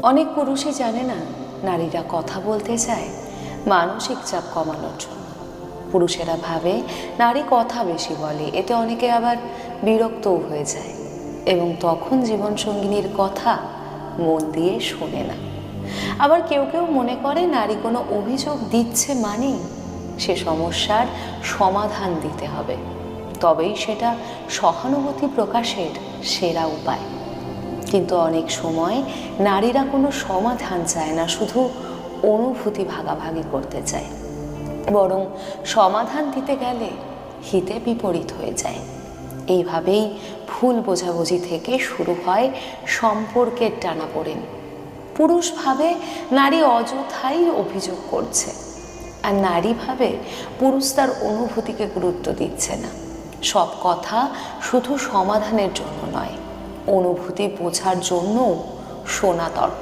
অনেক পুরুষই জানে না নারীরা কথা বলতে চায় মানসিক চাপ কমানোর জন্য। পুরুষেরা ভাবে নারী কথা বেশি বলে, এতে অনেকে আবার বিরক্তও হয়ে যায় এবং তখন জীবনসঙ্গিনীর কথা মন দিয়ে শোনে না। আবার কেউ কেউ মনে করে নারী কোনো অভিযোগ দিচ্ছে মানেই সে সমস্যার সমাধান দিতে হবে, তবেই সেটা সহানুভূতি প্রকাশের সেরা উপায়। কিন্তু অনেক সময় নারীরা কোনো সমাধান চায় না, শুধু অনুভূতি ভাগাভাগি করতে চায়। বরং সমাধান দিতে গেলে হিতে বিপরীত হয়ে যায়। এইভাবেই ভুল বোঝাবুঝি থেকে শুরু হয় সম্পর্কের টানাপোড়েন। পুরুষ ভাবে নারী অযথাই অভিযোগ করছে, আর নারী ভাবে পুরুষ তার অনুভূতিকে গুরুত্ব দিচ্ছে না। সব কথা শুধু সমাধানের জন্য নয়, অনুভূতি বোঝার জন্যও শোনা দরকার।